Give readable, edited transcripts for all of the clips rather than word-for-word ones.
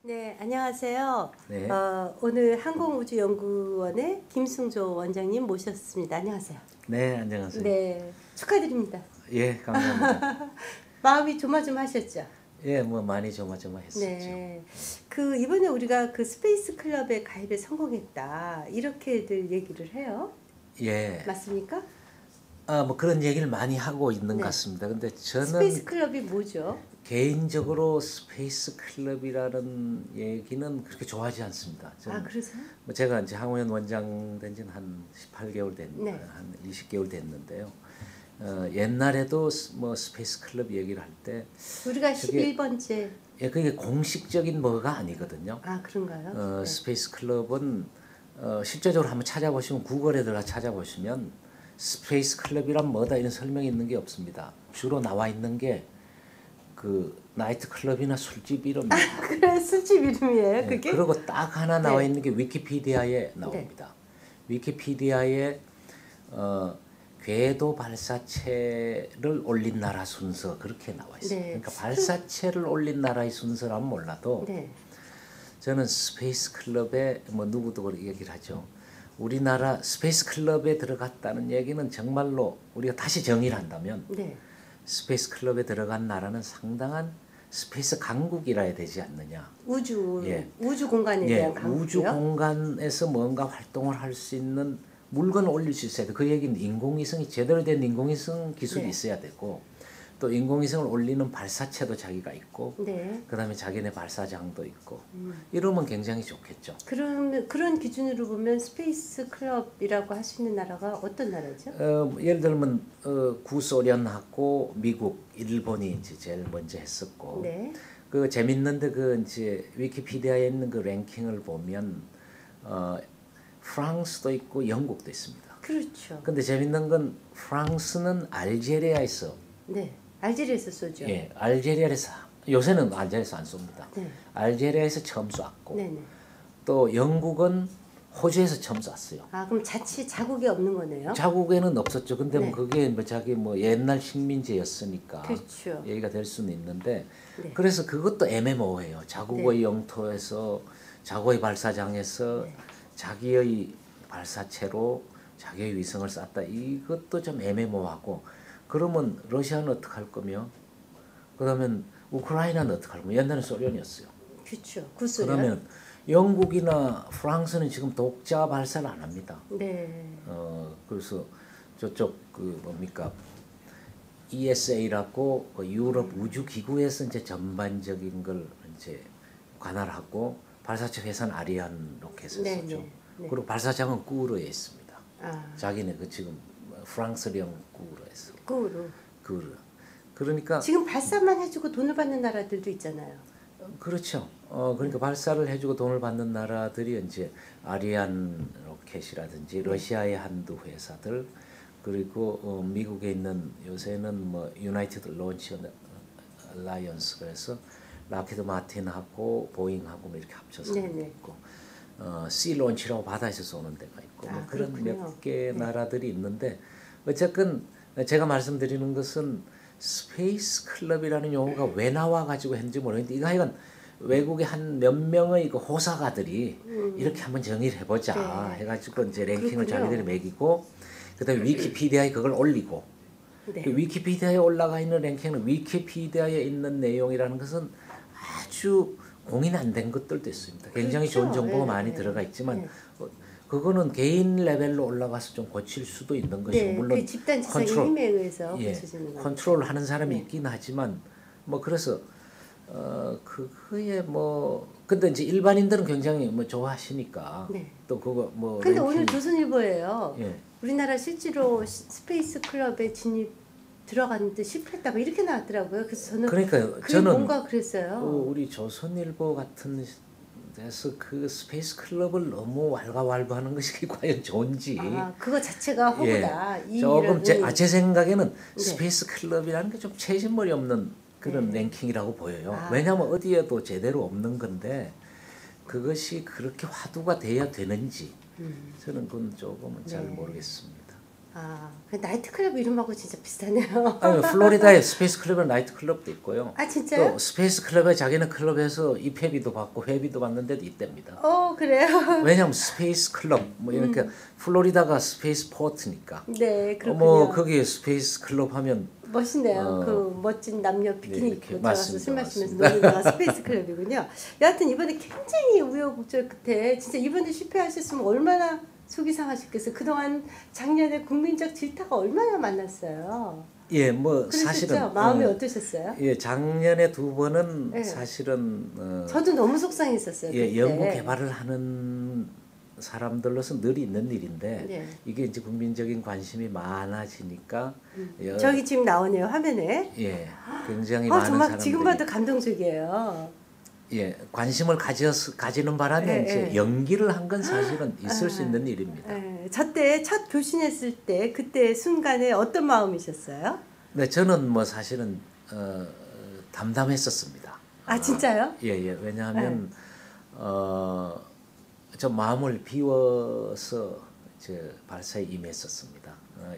네, 안녕하세요. 네, 오늘 항공우주연구원의 김승조 원장님 모셨습니다. 안녕하세요. 네, 안녕하세요. 네, 축하드립니다. 예, 감사합니다. 마음이 조마조마하셨죠? 예, 뭐 많이 조마조마했었죠. 네, 이번에 우리가 그 스페이스 클럽에 가입에 성공했다 이렇게들 얘기를 해요. 예, 맞습니까? 뭐 그런 얘기를 많이 하고 있는 것 네. 같습니다. 근데 스페이스 저는 클럽이 뭐죠? 개인적으로 스페이스 클럽이라는 얘기는 그렇게 좋아하지 않습니다. 저는 그러세요? 뭐 제가 이제 항우연 원장 된 지는 한 18개월 네. 한 20개월 됐는데요. 옛날에도 뭐 스페이스 클럽 얘기를 할 때 우리가 저게 11번째. 예, 그게 공식적인 뭐가 아니거든요. 그런가요? 네. 스페이스 클럽은 실제적으로 한번 찾아보시면 구글에 들어가 찾아보시면 스페이스 클럽이란 뭐다 이런 설명이 있는 게 없습니다. 주로 나와 있는 게 그 나이트 클럽이나 술집 이름입니다. 그래, 술집 이름이에요, 예, 그게? 그리고 딱 하나 나와 네. 있는 게 위키피디아에 나옵니다. 위키피디아에 궤도 발사체를 올린 나라 순서 그렇게 나와 있습니다. 네. 그러니까 발사체를 올린 나라의 순서라면 몰라도 네. 저는 스페이스 클럽에 뭐 누구도 그렇게 얘기를 하죠. 우리나라 스페이스 클럽에 들어갔다는 얘기는 정말로 우리가 다시 정의를 한다면 네. 스페이스 클럽에 들어간 나라는 상당한 스페이스 강국이라 해야 되지 않느냐. 우주 공간에 예, 대한 강국이요? 우주 공간에서 뭔가 활동을 할 수 있는 물건을 올릴 수 있어야 돼. 그 얘기는 인공위성이 제대로 된 인공위성 기술이 네. 있어야 되고 또 인공위성을 올리는 발사체도 자기가 있고 네. 그다음에 자기네 발사장도 있고 이러면 굉장히 좋겠죠. 그런 기준으로 보면 스페이스 클럽이라고 할 수 있는 나라가 어떤 나라죠? 예를 들면 구소련하고 미국, 일본이 이제 제일 먼저 했었고 네. 그 재밌는데 그 이제 위키피디아에 있는 그 랭킹을 보면 프랑스도 있고 영국도 있습니다. 그렇죠. 근데 재밌는 건 프랑스는 알제리아에서 네. 알제리에서 쏘죠. 예, 알제리아에서 요새는 알제리아에서 안 쏩니다. 네. 알제리아에서 처음 쐈고 네네. 또 영국은 호주에서 처음 쐈어요. 그럼 자국이 없는 거네요? 자국에는 없었죠. 근데 네. 뭐 그게 뭐 자기 뭐 옛날 식민지였으니까 그렇죠. 얘기가 될 수는 있는데 네. 그래서 그것도 애매모호해요. 자국의 네. 영토에서 자국의 발사장에서 네. 자기의 발사체로 자기의 위성을 쐈다. 이것도 좀 애매모호하고 그러면 러시아는 어떡할 거며 그러면 우크라이나는 어떡할 거며 옛날엔 소련이었어요. 그렇죠. 구소련. 그러면 영국이나 프랑스는 지금 독자 발사를 안 합니다. 네. 그래서 저쪽 그 뭡니까 ESA라고 그 유럽 우주 기구에서 이제 전반적인 걸 이제 관할하고 발사체 회사는 아리안 로켓을 네, 쓰죠. 네, 네. 그리고 발사장은 꾸르에 있습니다. 자기네 그 지금 프랑스령 꾸르에서 꾸로. 꾸르. 그러니까 지금 발사만 해주고 돈을 받는 나라들도 있잖아요. 그렇죠. 그러니까 발사를 해주고 돈을 받는 나라들이 이제 아리안 로켓이라든지 러시아의 한두 회사들 그리고 미국에 있는 요새는 뭐 유나이티드 론치 얼라이언스 그래서 락히드 마틴하고 보잉하고 뭐 이렇게 합쳐서 네네. 있고 씨 론치라고 바다에서 쏘는 데가 있고 뭐 그런 그렇군요. 몇 개 네. 나라들이 있는데 어쨌든 제가 말씀드리는 것은 스페이스 클럽이라는 용어가 왜 나와가지고 했는지 모르겠는데 이거 하여간 외국의 한 몇 명의 그 호사가들이 이렇게 한번 정의를 해보자 네. 해가지고 이제 랭킹을 그렇군요. 자기들이 매기고 그다음에 위키피디아에 그걸 올리고 네. 그 위키피디아에 올라가 있는 랭킹은 위키피디아에 있는 내용이라는 것은 아주 공인 안 된 것들도 있습니다. 굉장히 그렇죠. 좋은 정보가 네. 많이 들어가 있지만 네. 그거는 개인 레벨로 올라가서 좀 고칠 수도 있는 것이고 네, 물론 그 집단 지성의 힘에 의해서 고쳐지는 거죠. 컨트롤 하는 사람이 네. 있긴 하지만 뭐 그래서 그거에 뭐 근데 이제 일반인들은 굉장히 뭐 좋아하시니까 네. 또 그거 뭐 근데 오늘 랭킹 조선일보예요. 예. 우리나라 실제로 스페이스 클럽에 들어갔는데 실패했다 뭐 이렇게 나왔더라고요. 그래서 저는 그러니까 그게 저는 뭔가 그랬어요. 우리 조선일보 같은 데서 그 스페이스 클럽을 너무 왈가왈부하는 것이 과연 좋은지 그거 자체가 허구다. 이 조금 일은 제 생각에는 네. 스페이스 클럽이라는 게 좀 체신머리 없는 그런 네. 랭킹이라고 보여요. 왜냐하면 어디에도 제대로 없는 건데 그것이 그렇게 화두가 돼야 되는지 저는 그건 조금은 잘 네. 모르겠습니다. 그 나이트클럽 이름하고 진짜 비슷하네요. 아니, 플로리다에 스페이스 클럽은 나이트 클럽도 있고요. 아 진짜요? 또 스페이스 클럽에 자기네 클럽에서 입회비도 받고 회비도 받는 데도 있답니다. 그래요? 왜냐하면 스페이스 클럽 뭐 이렇게 플로리다가 스페이스 포트니까. 네, 그렇군요. 뭐 거기 스페이스 클럽 하면 멋있네요. 그 멋진 남녀 비키니 네, 입고 이렇게 들어가서 술 맞습니다. 마시면서 노는 데가 스페이스 클럽이군요. 여하튼 이번에 굉장히 우여곡절 끝에 진짜 이번에 실패하셨으면 얼마나 속이 상하셨겠어요. 그동안 작년에 국민적 질타가 얼마나 많았어요. 예, 뭐 그러셨죠? 사실은 마음이 어떠셨어요? 예, 작년에 2번은 네. 사실은 저도 너무 속상했었어요. 예, 그때. 연구 개발을 하는 사람들로서 늘 있는 일인데 네. 이게 이제 국민적인 관심이 많아지니까 저기 지금 나오네요 화면에. 예, 굉장히 많은 정말 사람들이 지금 봐도 감동적이에요. 예, 관심을 가지는 바람에 이제 연기를 한 건 사실은 있을 수 있는 일입니다. 저때 첫 교신했을 때 그때 순간에 어떤 마음이셨어요? 네, 저는 뭐 사실은 담담했었습니다. 진짜요? 예, 예. 왜냐하면 좀 마음을 비워서 이제 발사에 임했었습니다.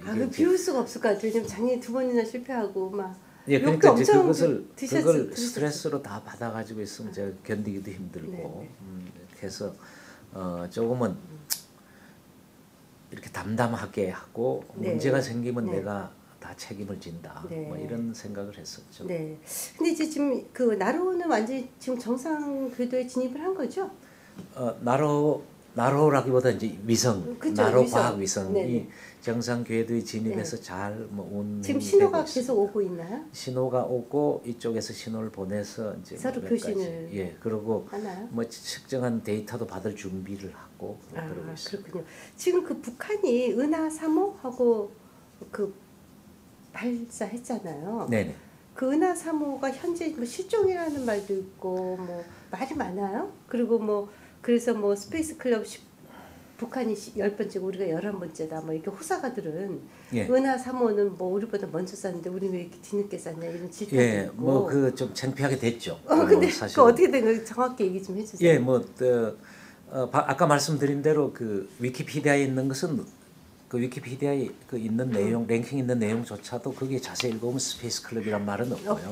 그 비울 수가 없을 것 같아요. 왜냐면 작년에 2번이나 실패하고 막 예, 욕도 그러니까 이제 엄청 그걸 드셨어요. 스트레스로 다 받아가지고 있으면 제가 견디기도 힘들고 네. 이렇게 해서 조금은 이렇게 담담하게 하고 네. 문제가 생기면 네. 내가 다 책임을 진다. 네. 뭐 이런 생각을 했었죠. 네. 근데 이제 지금 그 나로는 완전히 지금 정상 궤도에 진입을 한 거죠? 나로라기보다 이제 위성, 그쵸, 나로 위성. 과학 위성이 네네. 정상 궤도에 진입해서 잘 뭐 운행되고 지금 신호가 있습니다. 계속 오고 있나요? 신호가 오고 이쪽에서 신호를 보내서 이제 서로 몇 교신을 가지, 예, 그리고 하나요? 뭐 측정한 데이터도 받을 준비를 하고 그러고 있습니다. 그렇군요. 지금 그 북한이 은하 3호하고 그 발사했잖아요. 네네. 그 은하 3호가 현재 뭐 실종이라는 말도 있고 뭐 말이 많아요. 그리고 뭐 그래서 뭐 스페이스 클럽 북한이 10번째고 우리가 11번째다 뭐 이렇게 호사가들은 예. 은하 3호는 뭐 우리보다 먼저 쐈는데 우리 왜 이렇게 뒤늦게 쐈냐 이런 질타도 예, 있고. 뭐 그 좀 창피하게 됐죠. 근데 사실. 그 어떻게 된 거예요? 정확히 얘기 좀 해주세요. 예, 뭐 아까 말씀드린 대로 그 위키피디아에 있는 것은 그 위키피디아에 그 있는 내용 랭킹 있는 내용조차도 거기에 자세히 읽어보면 스페이스 클럽이란 말은 없고요.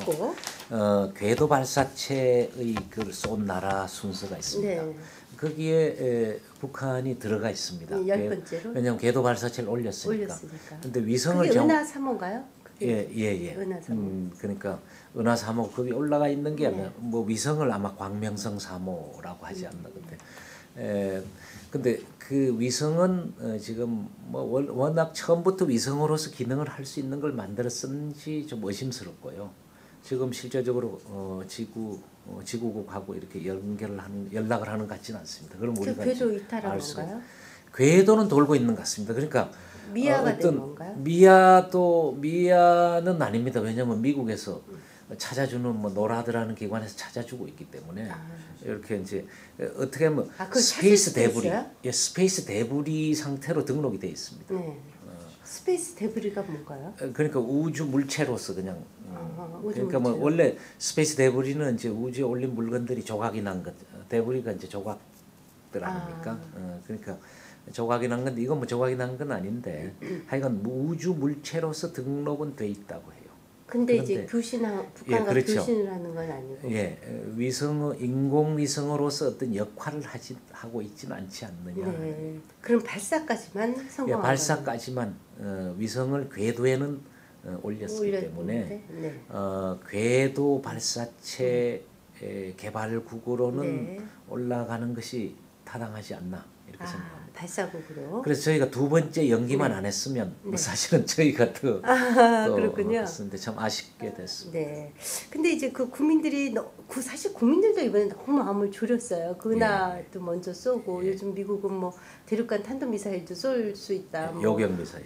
없고. 궤도 발사체의 그 쏜 나라 순서가 있습니다. 네. 거기에 북한이 들어가 있습니다. 10번째로? 왜냐하면 궤도 발사체를 올렸으니까. 올렸으니까. 근데 위성을 그게 은하 3호인가요? 예. 은하 3호. 그러니까 은하 3호 거기 올라가 있는 게 네. 뭐 위성을 아마 광명성 3호라고 하지 않나 근데 그 위성은 지금 뭐 워낙 처음부터 위성으로서 기능을 할 수 있는 걸 만들었는지 좀 의심스럽고요. 지금 실제적으로 지구국하고 이렇게 연락을 하는 것 같지는 않습니다. 그럼 우리가 궤도 이탈한 알 수- 건가요? 궤도는 돌고 있는 것 같습니다. 그러니까 미아가 된 건가요? 미아는 아닙니다. 왜냐하면 미국에서 찾아주는 뭐 노라드라는 기관에서 찾아주고 있기 때문에 이렇게 이제 어떻게 하면 그걸 스페이스 찾을 수도 데브리, 있어요? 예, 스페이스 데브리 상태로 등록이 돼 있습니다. 네. 스페이스 데브리가 뭔가요? 그러니까 우주 물체로서 그냥 우주 그러니까 뭐 물체로. 원래 스페이스 데브리는 이제 우주에 올린 물건들이 조각이 난 것, 데브리가 이제 조각들 아닙니까? 그러니까 조각이 난 건데 이건 뭐 조각이 난 건 아닌데 하여간 우주 물체로서 등록은 돼 있다고 해요. 근데 이제 그런데- 북한과 그렇죠. 교신을 하는 건 아니고. 예, 인공위성으로서 어떤 역할을 하고 있지는 않지 않느냐. 네. 그럼 발사까지만 예, 성공한 발사까지만 위성을 궤도에는 올렸기 때문에 네. 궤도 발사체 개발국으로는 네. 올라가는 것이 타당하지 않나 이렇게 생각합니다. 발사국으로. 그래서 저희가 2번째 연기만 네. 안 했으면 사실은 저희가 또 그렇군요. 했는데 참 아쉽게 됐습니다. 네. 근데 이제 그 국민들이 사실 국민들도 이번에 너무 마음을 졸였어요. 그 은하도 먼저 쏘고 요즘 미국은 뭐 대륙간 탄도 미사일도 쏠 수 있다. 요격 미사일.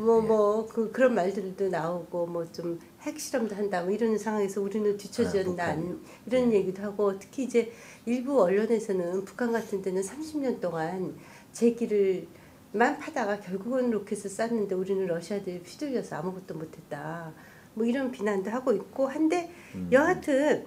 그런 말들도 나오고 뭐 좀 핵실험도 한다. 뭐 이런 상황에서 우리는 뒤처진다. 이런 얘기도 하고 특히 이제 일부 언론에서는 북한 같은 데는 30년 동안 제기를만 파다가 결국은 로켓을 쐈는데 우리는 러시아들이 휘둘려서 아무것도 못했다. 뭐 이런 비난도 하고 있고 한데 여하튼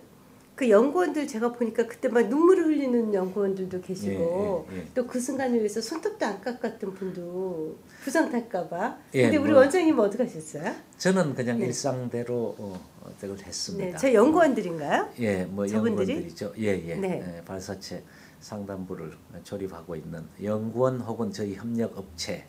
그 연구원들 제가 보니까 그때 막 눈물을 흘리는 연구원들도 계시고 또 그 순간을 위해서 손톱도 안 깎았던 분도 부상 탈까봐. 근데 우리 원장님 어디 가셨어요? 저는 그냥 일상대로 어떻게 했습니다. 네, 저 연구원들인가요? 예, 뭐 저분들이? 연구원들이죠. 예, 발사체 상단부를 조립하고 있는 연구원 혹은 저희 협력업체.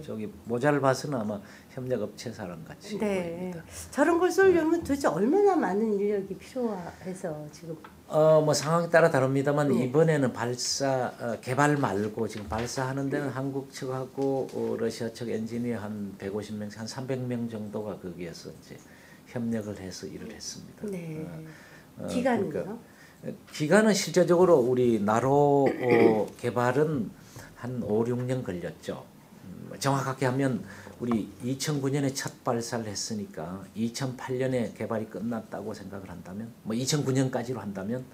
저기 모자를 봐서는 아마 협력업체 사람 같이 보입니다. 저런 걸 쏠려면 도대체 얼마나 많은 인력이 필요해서 지금? 뭐 상황에 따라 다릅니다만 이번에는 발사 개발 말고 지금 발사하는 데는 한국 측하고 러시아 측 엔지니어 한 150명, 한 300명 정도가 거기에서 이제 협력을 해서 일을 했습니다. 기간은요? 그러니까 기간은 실제적으로 우리 나로 개발은 한 5, 6년 걸렸죠. 정확하게 하면 우리 2009년에 첫 발사를 했으니까 2008년에 개발이 끝났다고 생각을 한다면 뭐 2009년까지로 한다면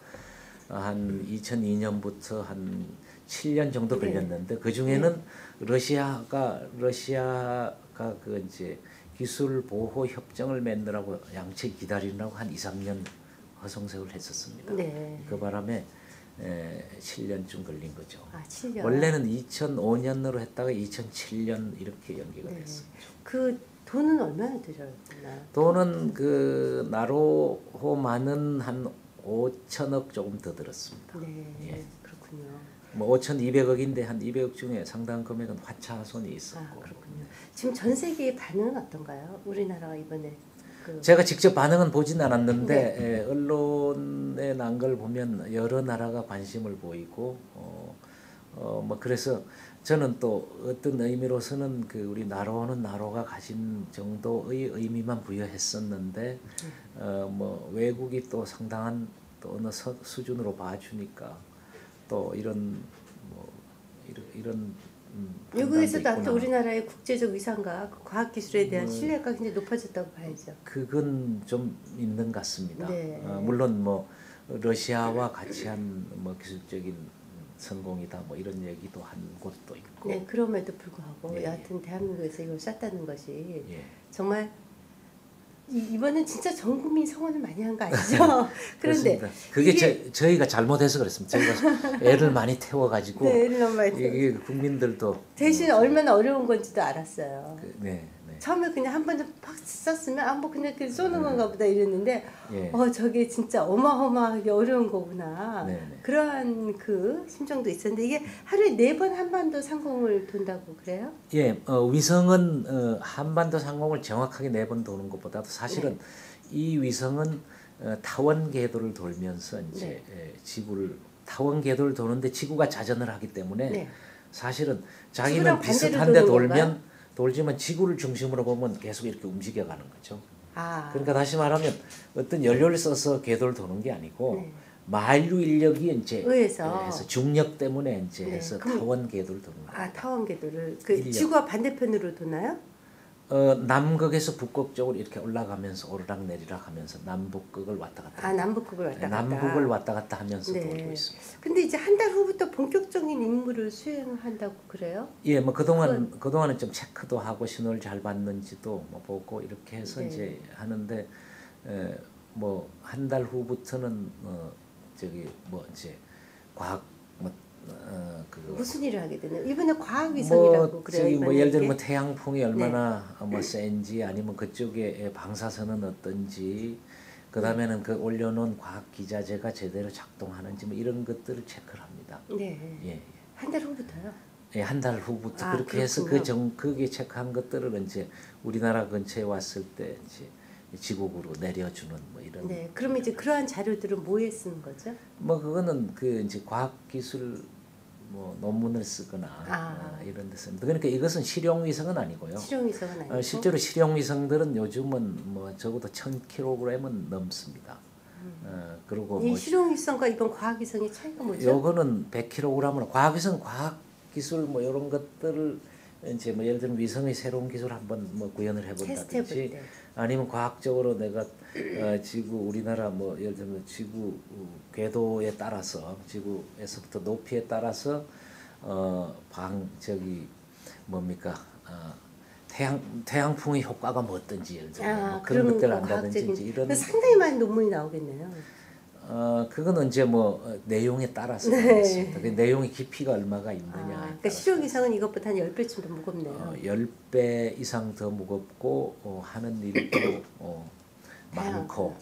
한 2002년부터 한 7년 정도 걸렸는데 그 중에는 러시아가 그 이제 기술 보호 협정을 맺느라고 양측 기다리느라고 한 2, 3년 허송세월 했었습니다. 그 바람에 7년쯤 걸린 거죠. 7년. 원래는 2005년으로 했다가 2007년 이렇게 연기가 됐습니다. 그 돈은 얼마나 들였나? 돈은 그 나로호만은 한 5천억 조금 더 들었습니다. 그렇군요. 뭐 5,200억인데 한 200억 중에 상당한 금액은 화차손이 있었고. 그렇군요. 지금 전 세계의 반응은 어떤가요? 우리나라가 이번에 제가 직접 반응은 보진 않았는데 언론에 난 걸 보면 여러 나라가 관심을 보이고 뭐 그래서 저는 또 어떤 의미로서는 그 우리 나로는 나로가 가진 정도의 의미만 부여했었는데 뭐 외국이 또 상당한 또 어느 수준으로 봐주니까 또 이런 뭐 이런 외국에서도 아무튼 우리나라의 국제적 위상과 과학 기술에 대한 신뢰가 굉장히 높아졌다고 봐야죠. 그건 좀 있는 것 같습니다. 물론 뭐 러시아와 같이 한 뭐 기술적인 성공이다 뭐 이런 얘기도 한 곳도 있고. 그럼에도 불구하고 여하튼 대한민국에서 이걸 쐈다는 것이 정말 이번엔 진짜 전 국민 성원을 많이 한 거 아니죠? 그런데 그게 저희가 잘못해서 그렇습니다. 저희가 애를 많이 태워가지고 애를 너무 많이 이게 국민들도 대신 얼마나 어려운 건지도 알았어요. 네. 처음에 그냥 한 번도 팍 썼으면 뭐 그냥 쏘는 건가 보다 이랬는데 저게 진짜 어마어마하게 어려운 거구나. 그러한 그 심정도 있었는데 이게 하루에 4번 한반도 상공을 돈다고 그래요? 위성은 한반도 상공을 정확하게 4번 도는 것보다도 사실은 이 위성은 타원 궤도를 돌면서 이제 지구를 타원 궤도를 도는데 지구가 자전을 하기 때문에 사실은 자기는 비슷한 데 돌지만 지구를 중심으로 보면 계속 이렇게 움직여가는 거죠. 그러니까 다시 말하면 어떤 연료를 써서 궤도를 도는 게 아니고 만류 인력이 이제 해서 중력 때문에 이제 해서 타원 궤도를 도는 거예요. 타원 궤도를 그 지구와 반대편으로 도나요? 남극에서 북극 쪽으로 이렇게 올라가면서 오르락내리락 하면서 남북극을 왔다 갔다. 남북극을 왔다 갔다. 남북을 왔다 갔다 하면서 돌고 있습니다. 근데 이제 한 달 후부터 본격적인 임무를 수행한다고 그래요? 뭐 그동안은 좀 체크도 하고 신호를 잘 받는지도 뭐 보고 이렇게 해서 이제 하는데 뭐 한 달 후부터는 저기 뭐 이제 과학 무슨 일을 하게 되나요? 이번에 과학위성이라고 그래요. 뭐 예를 들면 태양풍이 얼마나 뭐 센지 아니면 그쪽에 방사선은 어떤지 그다음에는 그 올려놓은 과학 기자재가 제대로 작동하는지 뭐 이런 것들을 체크를 합니다. 한 달 후부터요? 한 달 후부터 그렇게 해서 그게 체크한 것들을 이제 우리나라 근처에 왔을 때 이제 지국으로 내려주는 뭐 이런. 그러면 이제 그러한 자료들은 뭐에 쓰는 거죠? 뭐 그거는 그 이제 과학기술 뭐 논문을 쓰거나 이런 데 씁니다. 그러니까 이것은 실용위성은 아니고요. 실용위성은 아니고. 실제로 실용위성들은 요즘은 뭐 적어도 1,000kg은 넘습니다. 그리고 이 실용위성과 이번 과학위성의 차이가 뭐죠? 요거는 100kg으로 과학위성 과학기술 뭐 이런 것들을 이제 뭐 예를 들면 위성의 새로운 기술 한번 뭐 구현을 해본다든지 아니면 과학적으로 내가 우리나라 뭐 예를 들면 지구 궤도에 따라서 지구에서부터 높이에 따라서 태양풍의 효과가 뭐 어떤지 예를 들면 뭐 그런 것들을 안다든지 이런 상당히 많은 논문이 나오겠네요. 그거는 이제 뭐 내용에 따라서 네. 다르겠습니다. 그 내용의 깊이가 얼마가 있느냐. 그러니까 실용 이상은 이것보다 한 10배쯤 더 무겁네요. 10배 이상 더 무겁고 하는 일도 많고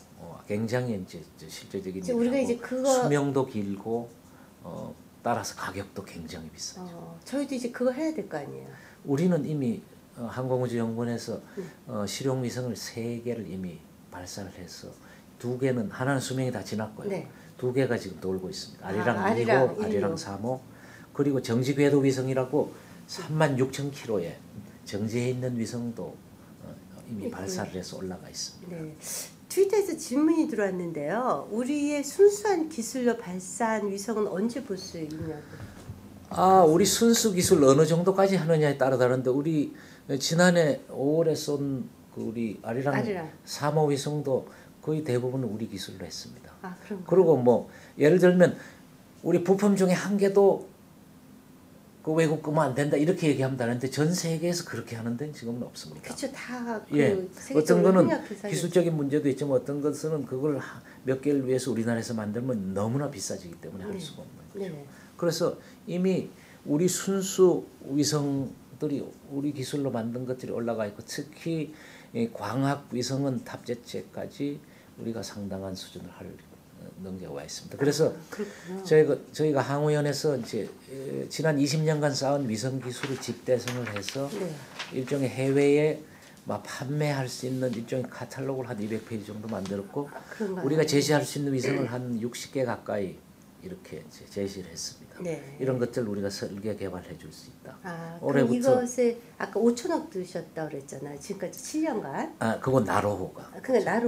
굉장히 이제 실제적인 이제 우리가 이제 일하고 그거 수명도 길고 따라서 가격도 굉장히 비싸죠. 저희도 이제 그거 해야 될 거 아니에요. 우리는 이미 항공우주연구원에서 실용위성을 3개를 이미 발사를 해서 2개는 하나는 수명이 다 지났고요. 네. 2개가 지금 돌고 있습니다. 아리랑 아리랑 2호, 아리랑 3호 그리고 정지궤도 위성이라고 36,000km에 정지해 있는 위성도 이미 발사를 해서 올라가 있습니다. 네. 트위터에서 질문이 들어왔는데요. 우리의 순수한 기술로 발사한 위성은 언제 볼 수 있냐고. 우리 순수 기술 어느 정도까지 하느냐에 따라 다른데 우리 지난해 5월에 쏜 그 우리 아리랑 3호 위성도 거의 대부분 우리 기술로 했습니다. 그런가요? 그리고 뭐 예를 들면 우리 부품 중에 한 개도 그 외국 끄면 안 된다 이렇게 얘기하면 되는데 전 세계에서 그렇게 하는 데는 지금은 없습니다. 그렇죠. 다 어떤 거는 기술적인 문제도 있지만 어떤 것은 그걸 몇 개를 위해서 우리나라에서 만들면 너무나 비싸지기 때문에 할 수가 없는 거죠. 그래서 이미 우리 순수 위성들이 우리 기술로 만든 것들이 올라가 있고 특히 광학 위성은 탑재체까지 우리가 상당한 수준을 넘겨와 와 있습니다. 그래서 저희가 항우연에서 이제 지난 20년간 쌓은 위성 기술을 집대성을 해서 일종의 해외에 막 판매할 수 있는 일종의 카탈로그를 한 200페이지 정도 만들었고 우리가 제시할 수 있는 위성을 한 60개 가까이 이렇게 이제 제시를 했습니다. 이런 것들 우리가 설계 개발해 줄 수 있다. 올해부터 이것에 아까 5천억 드셨다 그랬잖아요. 지금까지 7년간. 그건 나로호가. 그러니까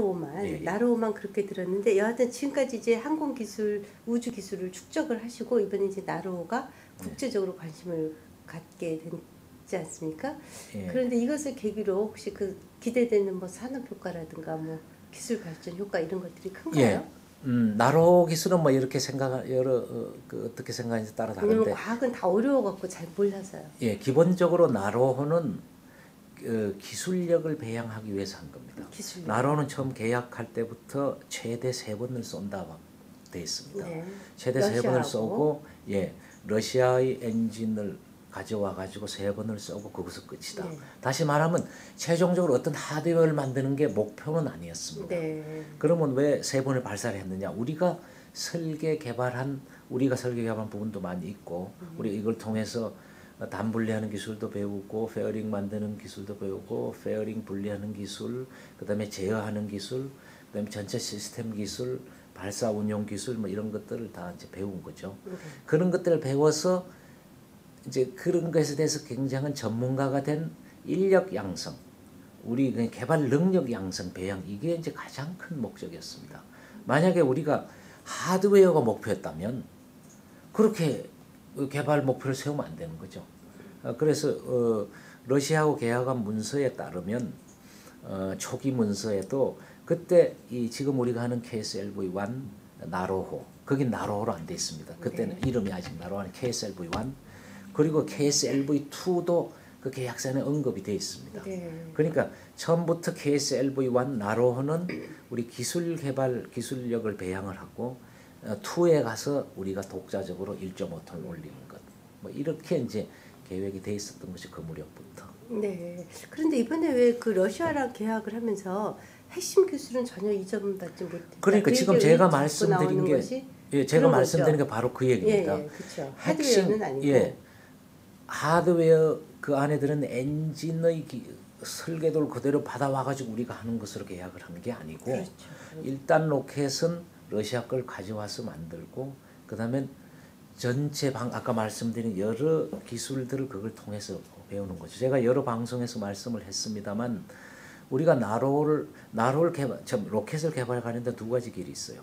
나로호만 그렇게 들었는데 여하튼 지금까지 이제 항공 기술, 우주 기술을 축적을 하시고 이번에 이제 나로호가 국제적으로 관심을 갖게 됐지 않습니까? 그런데 이것을 계기로 혹시 그 기대되는 뭐 산업 효과라든가 뭐 기술 발전 효과 이런 것들이 큰가요? 나로 기술은 뭐 이렇게 어떻게 생각하는지 따라 다른데. 왜냐면 과학은 다 어려워갖고 잘 몰라서요. 기본적으로 나로호는 기술력을 배양하기 위해서 한 겁니다. 나로호는 처음 계약할 때부터 최대 3번을 쏜다 돼 있습니다. 최대 3번을 쏘고 러시아의 엔진을 가져와 가지고 3번을 쏘고 거기서 끝이다. 다시 말하면 최종적으로 어떤 하드웨어를 만드는 게 목표는 아니었습니다. 그러면 왜 3번을 발사를 했느냐? 우리가 설계 개발한 부분도 많이 있고 우리 이걸 통해서 단 분리하는 기술도 배우고 페어링 만드는 기술도 배우고 페어링 분리하는 기술, 그다음에 제어하는 기술, 그다음에 전체 시스템 기술, 발사 운용 기술 뭐 이런 것들을 다 이제 배운 거죠. 그런 것들을 배워서 이제 그런 것에 대해서 굉장한 전문가가 된 인력 양성, 우리 개발 능력 양성, 배양 이게 이제 가장 큰 목적이었습니다. 만약에 우리가 하드웨어가 목표였다면 그렇게 개발 목표를 세우면 안 되는 거죠. 그래서 러시아하고 계약한 문서에 따르면 초기 문서에도 그때 지금 우리가 하는 KSLV-1 나로호, 거긴 나로호로 안 돼 있습니다. 그때는 이름이 아직 나로호 아닌 KSLV-1 그리고 KSLV-2도 그 계약서에 언급이 되어 있습니다. 그러니까 처음부터 KSLV-1 나로호는 우리 기술력을 배양을 하고 2에 가서 우리가 독자적으로 1.5톤 올리는 것. 뭐 이렇게 이제 계획이 돼 있었던 것이 그 무렵부터. 그런데 이번에 왜 그 러시아랑 계약을 하면서 핵심 기술은 전혀 이전받지 못했다. 그러니까 지금 제가 말씀드린 게 바로 그 얘기입니다. 그렇죠. 하드웨어는 아니고. 하드웨어 그 안에 들은 엔진의 설계도를 그대로 받아와 가지고 우리가 하는 것으로 계약을 하는 게 아니고 일단 로켓은 러시아 걸 가져와서 만들고 그다음에 전체 아까 말씀드린 여러 기술들을 그걸 통해서 배우는 거죠. 제가 여러 방송에서 말씀을 했습니다만 우리가 로켓을 개발하는데 2가지 길이 있어요.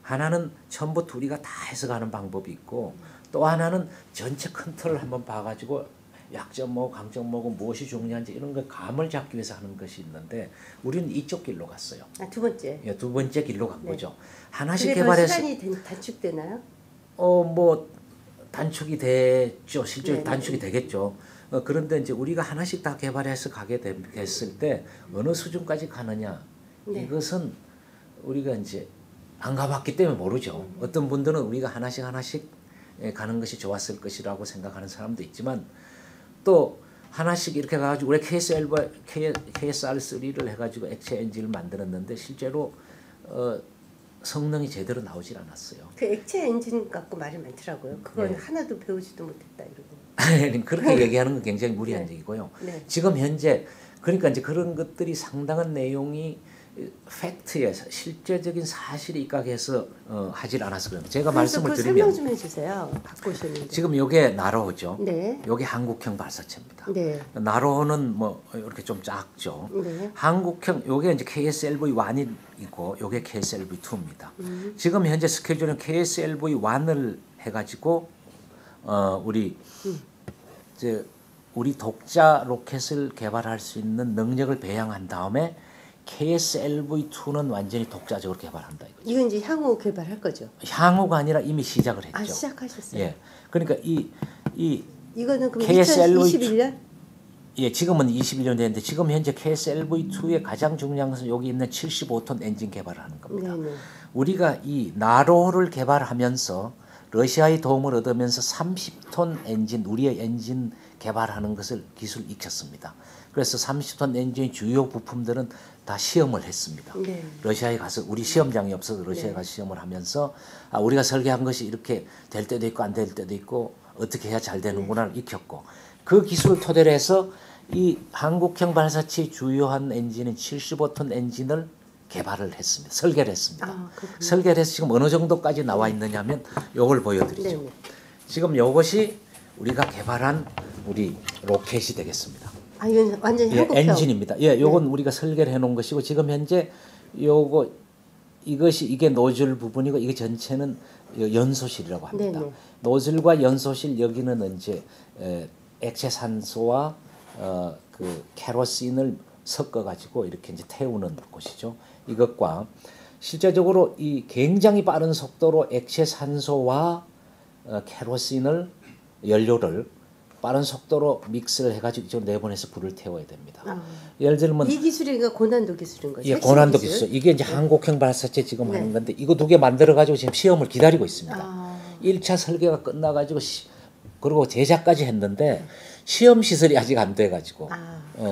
하나는 처음부터 우리가 다 해서 가는 방법이 있고 또 하나는 전체 컨트롤을 한번 봐가지고 약점 뭐고 강점 뭐고 무엇이 중요한지 이런 걸 감을 잡기 위해서 하는 것이 있는데 우리는 이쪽 길로 갔어요. 두 번째. 두 번째 길로 간 거죠. 하나씩 개발해서 시간이 단축되나요? 뭐 단축이 됐죠. 실제로 단축이 되겠죠. 그런데 이제 우리가 하나씩 다 개발해서 가게 됐을 때 어느 수준까지 가느냐 이것은 우리가 이제 안 가봤기 때문에 모르죠. 어떤 분들은 우리가 하나씩 가는 것이 좋았을 것이라고 생각하는 사람도 있지만 또 하나씩 이렇게 가가지고 우리 KSR3를 해가지고 액체 엔진을 만들었는데 실제로 성능이 제대로 나오질 않았어요. 그 액체 엔진 갖고 말이 많더라고요. 그건 네. 하나도 배우지도 못했다 이러고. 그렇게 얘기하는 건 굉장히 무리한 네. 얘기고요. 네. 지금 현재 그러니까 이제 그런 것들이 상당한 내용이 팩트에 실제적인 사실에 입각해서 하질 않았을 거예요. 제가 말씀을 그 드리면 설명 좀 해주세요. 갖고 오셨는데. 지금 요게 나로호죠. 네. 요게 한국형 발사체입니다. 네. 나로호는 뭐 이렇게 좀 작죠. 네. 한국형 요게 이제 KSLV1이고 요게 KSLV2입니다. 지금 현재 스케줄은 KSLV1을 해가지고 우리 독자 로켓을 개발할 수 있는 능력을 배양한 다음에 KSLV2는 완전히 독자적으로 개발한다 이거죠. 이건 이제 향후 개발할 거죠. 향후가 아니라 이미 시작을 했죠. 아 시작하셨어요. 예. 그러니까 이거는 그럼 KSLV 2021년? 예, 지금은 21년 됐는데 지금 현재 KSLV2의 가장 중요한 것은 여기 있는 75톤 엔진 개발을 하는 겁니다. 네네. 우리가 이 나로를 개발하면서 러시아의 도움을 얻으면서 30톤 엔진, 우리의 엔진 개발하는 것을 기술 익혔습니다. 그래서 30톤 엔진 주요 부품들은 다 시험을 했습니다. 네. 러시아에 가서 우리 시험장이 없어서 러시아에 가서 시험을 하면서 우리가 설계한 것이 이렇게 될 때도 있고 안 될 때도 있고 어떻게 해야 잘 되는구나를 익혔고 그 기술을 토대로 해서 이 한국형 발사체의 주요한 엔진인 75톤 엔진을 개발을 했습니다. 설계를 했습니다. 그렇군요. 설계를 해서 지금 어느 정도까지 나와 있느냐면 요걸 보여드리죠. 네네. 지금 요것이 우리가 개발한 우리 로켓이 되겠습니다. 아 이건 완전히 예, 한국형. 엔진입니다. 예, 요건 우리가 설계를 해놓은 것이고 지금 현재 이게 노즐 부분이고 이게 전체는 연소실이라고 합니다. 네네. 노즐과 연소실 여기는 이제 액체 산소와 그 케로신을 섞어 가지고 이렇게 이제 태우는 곳이죠. 이것과 실제적으로 이 굉장히 빠른 속도로 액체 산소와 케로신을 연료를 빠른 속도로 믹스를 해가지고 이쪽으로 내보내서 불을 태워야 됩니다. 예를 들면 이 기술이 고난도 기술인 거죠. 예, 핵심 고난도 기술. 이게 이제 한국형 발사체 지금 네. 하는 건데 이거 두 개 만들어 가지고 지금 시험을 기다리고 있습니다. 아. 1차 설계가 끝나 가지고 그리고 제작까지 했는데 시험 시설이 아직 안 돼 가지고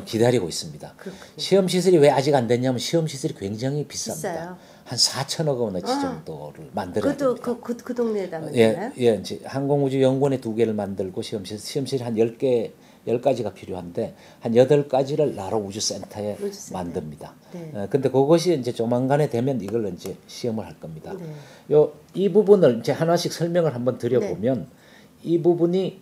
기다리고 있습니다. 그렇군요. 시험 시설이 왜 아직 안 됐냐면 시험 시설이 굉장히 비쌉니다. 비싸요? 한 4천억 원어치 정도를 만들어야 그것도 됩니다. 그 동네에다 만드나요? 예, 이제 항공우주연구원에 2개를 만들고 시험실 한 10가지가 필요한데 한 8가지를 나로 우주센터에 만듭니다. 네. 근데 그것이 이제 조만간에 되면 이걸 이제 시험을 할 겁니다. 네. 이 부분을 이제 하나씩 설명을 한번 드려보면 이 부분이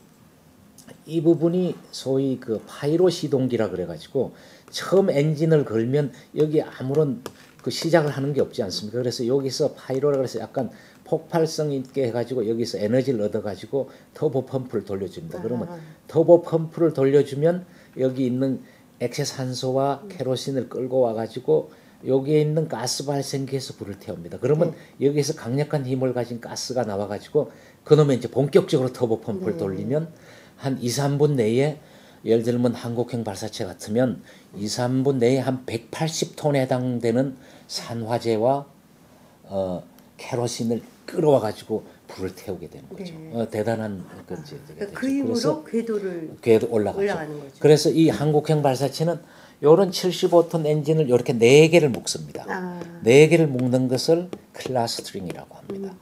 소위 그 파이로 시동기라 그래가지고 처음 엔진을 걸면 여기 아무런 그 시작을 하는 게 없지 않습니까? 그래서 여기서 파이로라 그래서 약간 폭발성 있게 해가지고 여기서 에너지를 얻어가지고 터보 펌프를 돌려줍니다. 그러면 터보 펌프를 돌려주면 여기 있는 액체 산소와 케로신을 끌고 와가지고 여기에 있는 가스 발생기에서 불을 태웁니다. 그러면 여기에서 강력한 힘을 가진 가스가 나와가지고 그놈의 이제 본격적으로 터보 펌프를 돌리면 한 2, 3분 내에 예를 들면 한국형 발사체 같으면 2, 3분 내에 한 180톤에 해당되는 산화제와 케로신을 끌어와 가지고 불을 태우게 되는 거죠. 대단한 건지 그 힘으로 궤도 올라가죠. 올라가는 거죠. 그래서 이 한국형 발사체는 요런 75톤 엔진을 이렇게 4개를 묶습니다. 4개를 묶는 것을 클라스트링이라고 합니다.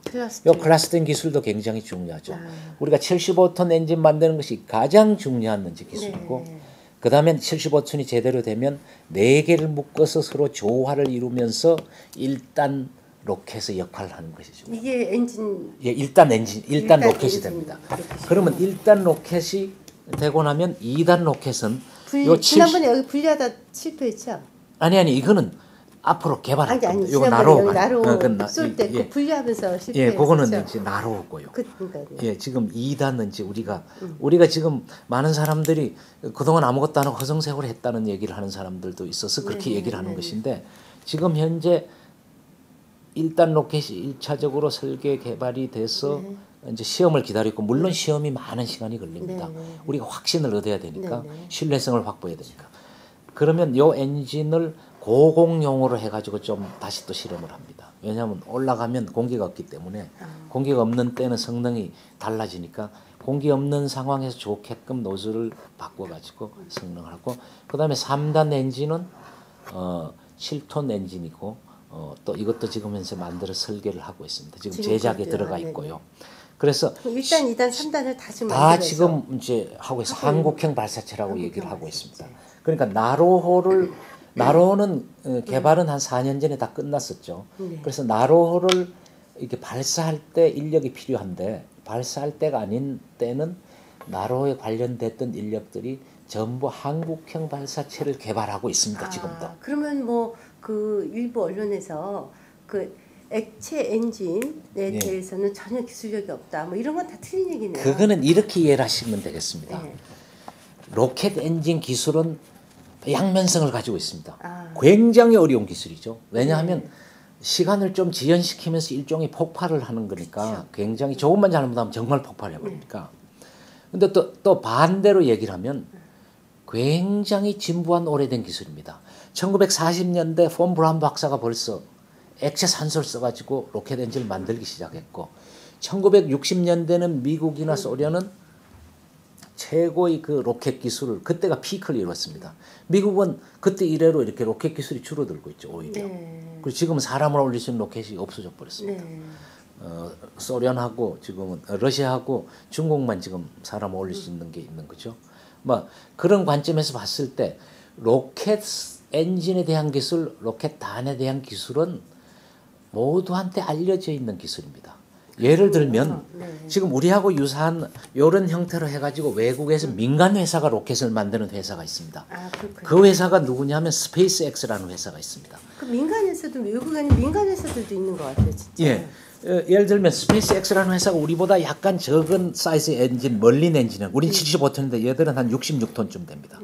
요 클라스트링 기술도 굉장히 중요하죠. 우리가 75톤 엔진 만드는 것이 가장 중요한 기술이고 그 다음에 75톤이 제대로 되면 4개를 묶어서 서로 조화를 이루면서 1단 로켓의 역할을 하는 것이죠. 이게 엔진. 예, 1단 로켓이 됩니다. 그러면 1단 로켓이 되고 나면 2단 로켓은 지난번에 여기 분리하다 실패했죠? 아니 이거는 앞으로 개발할 겁니다. 아니 이거 나로 쏠 때 그 분리하면서 실패했죠. 예, 그거는 이제 나로고요. 그러니까요. 예, 지금 2단은 이제 우리가 지금 많은 사람들이 그동안 아무것도 안 하고 허송세월을 했다는 얘기를 하는 사람들도 있어서 그렇게 얘기를 하는 것인데 지금 현재 1단 로켓이 1차적으로 설계 개발이 돼서 이제 시험을 기다리고 물론 시험이 많은 시간이 걸립니다. 우리가 확신을 얻어야 되니까 신뢰성을 확보해야 되니까. 그러면 요 엔진을 고공용으로 해가지고 좀 다시 또 실험을 합니다. 왜냐하면 올라가면 공기가 없기 때문에 공기가 없는 때는 성능이 달라지니까 공기 없는 상황에서 좋게끔 노즐을 바꿔가지고 성능을 하고 그다음에 3단 엔진은 7톤 엔진이고 또 이것도 지금 현재 만들어 설계를 하고 있습니다. 지금 제작에 들어가 있고요. 그래서 일단 2단, 3단을 다 지금 다 만들어서 지금 이제 하고 있어. 한국형 발사체라고 한국형 얘기를 하고 발사체. 있습니다. 그러니까 나로호는 개발은 한 4년 전에 다 끝났었죠. 그래서 나로호를 이렇게 발사할 때 인력이 필요한데 발사할 때가 아닌 때는 나로호에 관련됐던 인력들이 전부 한국형 발사체를 개발하고 있습니다. 지금도. 그러면 뭐 그 일부 언론에서 그 액체 엔진에 네. 대해서는 전혀 기술력이 없다. 뭐 이런 건 다 틀린 얘기네요. 그거는 이렇게 이해를 하시면 되겠습니다. 네. 로켓 엔진 기술은 양면성을 가지고 있습니다. 아. 굉장히 어려운 기술이죠. 왜냐하면 시간을 좀 지연시키면서 일종의 폭발을 하는 거니까 그렇죠. 굉장히 조금만 잘못하면 정말 폭발해 버리니까. 근데 또 반대로 얘기를 하면 굉장히 진부한 오래된 기술입니다. 1940년대 폰 브라운 박사가 벌써 액체 산소를 써가지고 로켓 엔진을 만들기 시작했고 1960년대는 미국이나 소련은 최고의 그 로켓 기술을 그때가 피크를 이뤘습니다. 미국은 그때 이래로 이렇게 로켓 기술이 줄어들고 있죠. 오히려. 네. 그리고 지금은 사람을 올릴 수 있는 로켓이 없어져 버렸습니다. 네. 소련하고 지금은 러시아하고 중국만 지금 사람을 올릴 수 있는 게 있는 거죠. 뭐 그런 관점에서 봤을 때 로켓 엔진에 대한 기술, 로켓 단에 대한 기술은 모두한테 알려져 있는 기술입니다. 예를 들면 지금 우리하고 유사한 이런 형태로 해가지고 외국에서 민간 회사가 로켓을 만드는 회사가 있습니다. 그렇군요. 그 회사가 누구냐면 스페이스X라는 회사가 있습니다. 그 민간에서도 외국에는 민간 회사들도 있는 것 같아요, 진짜. 예. 예를 들면 스페이스X라는 회사가 우리보다 약간 적은 사이즈 엔진, 멀린 엔진은 우린 75톤인데 얘들은 한 66톤쯤 됩니다.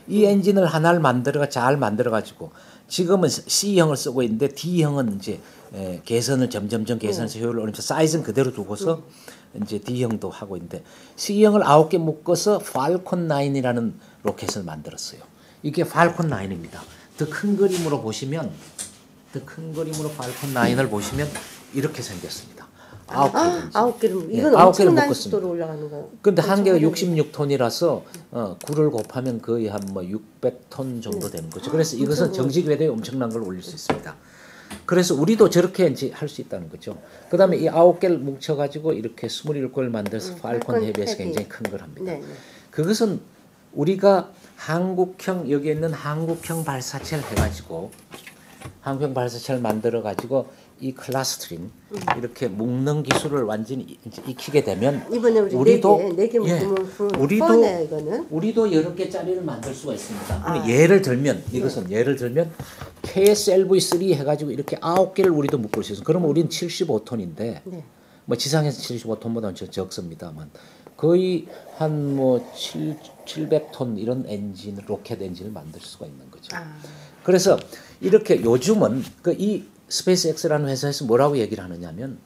이 엔진을 하나를 잘 만들어 가지고 지금은 C형을 쓰고 있는데 D형은 이제 개선을 점점점 개선해서 효율을 올리면서 사이즈는 그대로 두고서 이제 D형도 하고 있는데 C형을 9개 묶어서 팔콘 9이라는 로켓을 만들었어요. 이게 팔콘 9입니다. 더 큰 그림으로 보시면 팔콘 9을 보시면 이렇게 생겼습니다. 9개를 예, 이건 9개를 엄청난 묶었습니다. 속도로 올라가는 거. 근데 한 개가 66톤이라서 구를 곱하면 거의 한 뭐 600톤 정도 되는 거죠. 그래서 이것은 정직 외대에 엄청난 걸 올릴 수 있습니다. 그래서 우리도 저렇게 이제 할 수 있다는 거죠. 그다음에 이 9개를 뭉쳐 가지고 이렇게 27개를 만들어서 팔콘 헤비에서 굉장히 큰 걸 합니다. 네. 그것은 우리가 한국형 여기에 있는 한국형 발사체를 해 가지고 한국형 발사체를 만들어 가지고 이 클라스트링 이렇게 묶는 기술을 완전히 익히게 되면 이번에 우리도 네 개 묶으면 우리도 여러 개짜리를 만들 수가 있습니다. 예를 들면 이것은 예를 들면 KSLV3 해가지고 이렇게 9개를 우리도 묶을 수 있어요. 그러면 우리는 75톤인데 뭐 지상에서 75톤보다는 적습니다만 거의 한 뭐 700톤 이런 엔진 로켓 엔진을 만들 수가 있는 거죠. 그래서 이렇게 요즘은 이 스페이스X라는 회사에서 뭐라고 얘기를 하느냐면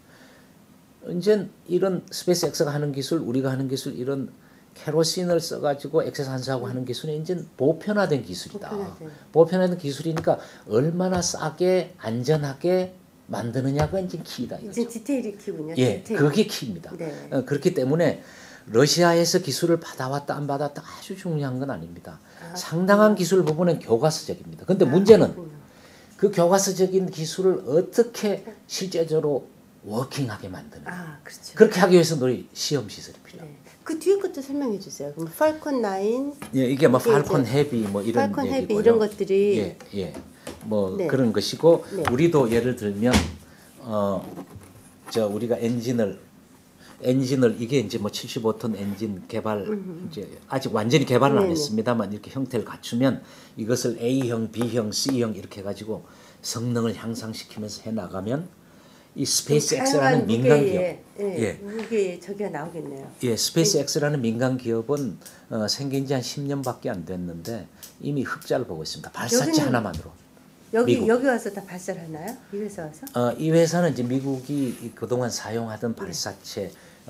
이제 이런 스페이스X가 하는 기술, 우리가 하는 기술 이런 케로신을 써가지고 액체 산소하고 하는 기술은 이제 보편화된 기술이다. 보편화된 기술이니까 얼마나 싸게 안전하게 만드느냐가 이제 키다. 이제 디테일이 키군요. 예, 그게 키입니다. 네. 그렇기 때문에 러시아에서 기술을 받아왔다 안 받았다 아주 중요한 건 아닙니다. 상당한 기술 부분은 교과서적입니다. 근데 문제는 그 교과서적인 기술을 어떻게 실제적으로 워킹하게 만드는. 그렇죠. 그렇게 하기 위해서 우리 시험 시설이 필요합니다. 그 뒤에 것도 설명해 주세요. 그럼 팔콘 9. 예, 이게 뭐 팔콘 헤비 뭐 이런 팔콘 헤비 얘기고요. 이런 것들이 뭐 그런 것이고 우리도 예를 들면 우리가 엔진을 이게 이제 뭐 75톤 엔진 개발 이제 아직 완전히 개발은 안 했습니다만 이렇게 형태를 갖추면 이것을 A형, B형, C형 이렇게 해가지고 성능을 향상시키면서 해 나가면 이 스페이스X라는 민간 기업, 무게에 저기가 나오겠네요. 예, 스페이스X라는 민간 기업은 생긴 지 한 10년밖에 안 됐는데 이미 흑자를 보고 있습니다. 발사체 하나만으로. 여기 와서 다 발사를 하나요? 이 회사 와서? 이 회사는 이제 미국이 그동안 사용하던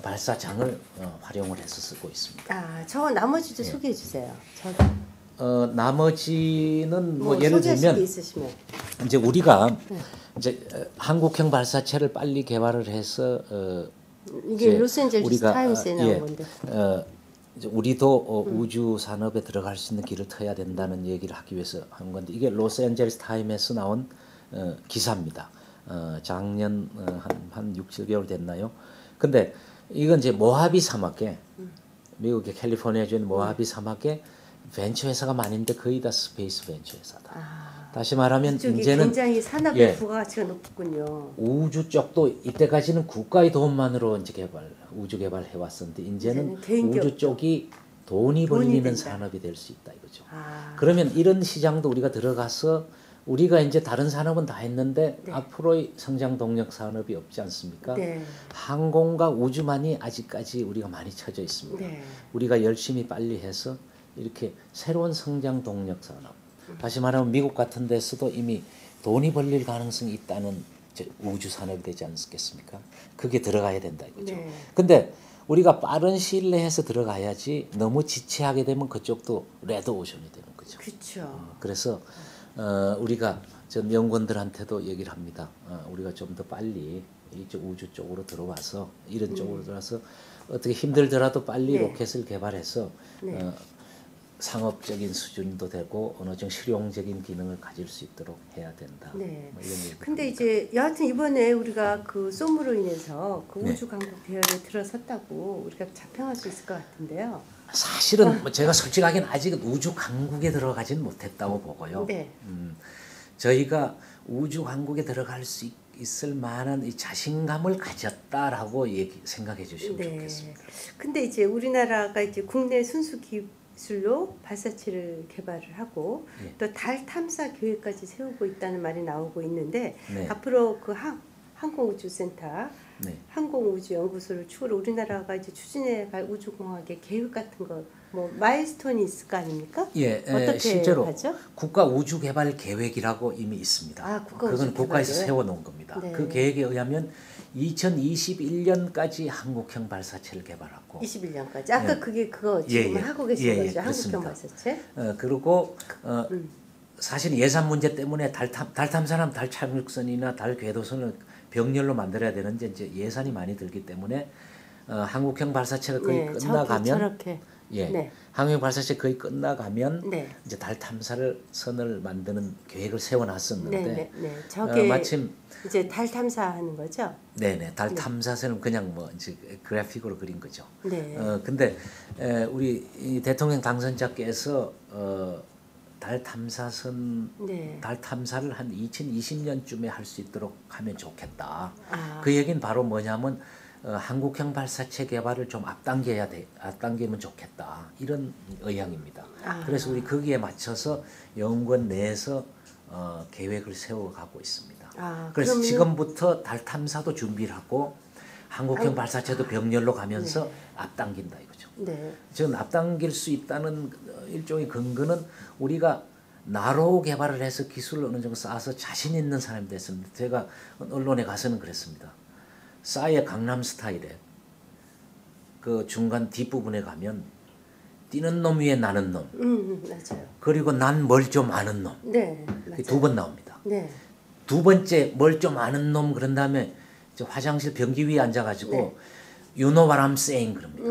발사장을 활용을 해서 쓰고 있습니다. 저 나머지도 소개해 주세요. 나머지는 뭐 예를 들면 있으시면. 이제 우리가 이제 한국형 발사체를 빨리 개발을 해서 이게 이제 로스앤젤레스 우리가 타임스에 나온 예, 건데. 이제 우리도 우주 산업에 들어갈 수 있는 길을 터야 된다는 얘기를 하기 위해서 한 건데 이게 로스앤젤레스 타임에서 나온 기사입니다. 작년 한 6, 7개월 됐나요? 근데 이건 이제 모하비 사막에 미국의 캘리포니아주에 있는 모하비 사막에 벤처 회사가 많이 있는데 거의 다 스페이스 벤처 회사다. 다시 말하면 이쪽이 이제는 굉장히 산업의 예, 부가가치가 높군요. 우주 쪽도 이때까지는 국가의 돈만으로 이제 우주 개발해 왔었는데 이제는 개인 우주 기업도. 쪽이 돈이 벌리는 된다. 산업이 될 수 있다 이거죠. 아. 그러면 이런 시장도 우리가 들어가서 우리가 이제 다른 산업은 다 했는데 네. 앞으로의 성장 동력 산업이 없지 않습니까? 네. 항공과 우주만이 아직까지 우리가 많이 쳐져 있습니다. 네. 우리가 열심히 빨리 해서 이렇게 새로운 성장 동력 산업. 다시 말하면 미국 같은 데서도 이미 돈이 벌릴 가능성이 있다는 이제 우주 산업이 되지 않겠습니까? 그게 들어가야 된다 이거죠. 네. 근데 우리가 빠른 시일 내에서 들어가야지 너무 지체하게 되면 그쪽도 레드 오션이 되는 거죠. 그렇죠. 그래서 우리가 전 연구원들한테도 얘기를 합니다. 우리가 좀 더 빨리 이쪽 우주 쪽으로 들어와서 이런 쪽으로 들어와서 어떻게 힘들더라도 빨리 네. 로켓을 개발해서 네. 상업적인 수준도 되고 어느 정도 실용적인 기능을 가질 수 있도록 해야 된다. 네. 뭐 이런 얘기. 근데 이제 여하튼 이번에 우리가 그 솜으로 인해서 그 네. 우주 강국 대열에 들어섰다고 우리가 자평할 수 있을 것 같은데요. 사실은 뭐 제가 솔직하게는 아직은 우주 강국에 들어가진 못했다고 보고요. 네. 저희가 우주 강국에 들어갈 수 있을 만한 이 자신감을 가졌다라고 생각해 주시면 좋겠습니다. 근데 이제 우리나라가 이제 국내 순수 기술로 발사체를 개발을 하고 예. 또 달 탐사 계획까지 세우고 있다는 말이 나오고 있는데 네. 앞으로 그 항공우주센터 네. 항공우주연구소를 축으로 우리나라가 이제 추진해 갈 우주공학의 계획 같은 거 뭐 마일스톤이 있을 거 아닙니까? 예, 어떻게 실제로 하죠? 국가 우주 개발 계획이라고 이미 있습니다. 아, 국가 그건 우주 국가에서 개발 계획? 세워놓은 겁니다. 네. 그 계획에 의하면 2021년까지 한국형 발사체를 개발하고 21년까지. 아까 예. 그게 그거 지금 예, 예. 하고 계신 예, 예, 거죠? 그렇습니다. 한국형 발사체? 그리고 사실 예산 문제 때문에 달 탐사나 달 착륙선이나 달 궤도선을 병렬로 만들어야 되는데 이제 예산이 많이 들기 때문에 한국형 발사체가 거의 끝나가면 저렇게. 예, 네. 항공 발사체 거의 끝나가면 네. 이제 달 탐사를 선을 만드는 계획을 세워놨었는데 네. 저게 마침 이제 달 탐사하는 거죠? 네네 달 탐사선은 그냥 뭐 이제 그래픽으로 그린 거죠. 네. 근데 우리 이 대통령 당선자께서 달 탐사선 네. 달 탐사를 한 2020년쯤에 할 수 있도록 하면 좋겠다. 아. 그 얘기는 바로 뭐냐면 한국형 발사체 개발을 좀 앞당기면 좋겠다 이런 의향입니다. 그래서 우리 거기에 맞춰서 연구원 내에서 계획을 세워가고 있습니다. 그래서 그러면 지금부터 달 탐사도 준비를 하고 한국형 발사체도 병렬로 가면서 앞당긴다 이거죠. 네. 지금 앞당길 수 있다는 일종의 근거는 우리가 나로 개발을 해서 기술을 어느 정도 쌓아서 자신 있는 사람이 됐습니다. 제가 언론에 가서는 그랬습니다. 싸이의 강남 스타일에 그 중간 뒷부분에 가면 뛰는 놈 위에 나는 놈 맞아요. 그리고 난 뭘 좀 아는 놈 네, 맞아요. 두 번 나옵니다. 네. 두 번째 뭘 좀 아는 놈 그런 다음에 화장실 변기 위에 앉아가지고 네. You know what I'm saying 그럽니다.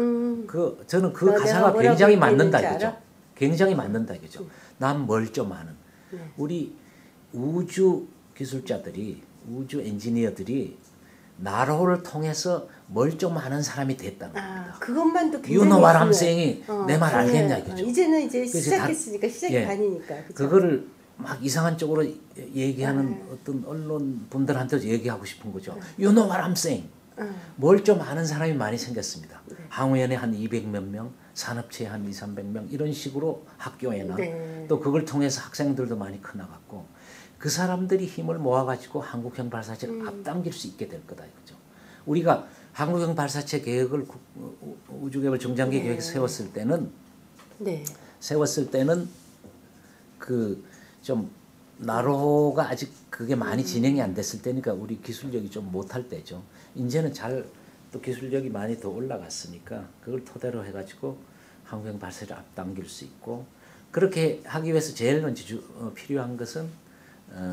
저는 그 내가 가사가 뭐라고 굉장히 맞는다 얘기했는지 이거죠. 알아? 굉장히 맞는다 이거죠. 난 뭘 좀 아는. 네. 우리 우주 기술자들이 우주 엔지니어들이 나로를 통해서 뭘 좀 아는 사람이 됐다는 겁니다. 그것만도 굉장히 You know what I'm 중요해요. saying이 내 말 알겠냐 이거죠. 이제는 이제 그래서 시작했으니까 시작이 예. 반이니까. 그죠? 그거를 막 이상한 쪽으로 얘기하는 어떤 언론 분들한테 얘기하고 싶은 거죠. You know what I'm saying. 뭘 좀 아는 사람이 많이 생겼습니다. 항우연에 한 200몇 명, 산업체에 한 2, 300명 이런 식으로 학교에나 네. 또 그걸 통해서 학생들도 많이 커나갔고 그 사람들이 힘을 모아가지고 한국형 발사체를 앞당길 수 있게 될 거다 이거죠. 우리가 한국형 발사체 계획을 우주개발 중장기 계획 세웠을 때는 그 좀 나로가 아직 그게 많이 진행이 안 됐을 때니까 우리 기술력이 좀 못할 때죠. 이제는 잘 또 기술력이 많이 더 올라갔으니까 그걸 토대로 해가지고 한국형 발사체를 앞당길 수 있고 그렇게 하기 위해서 제일 먼저 필요한 것은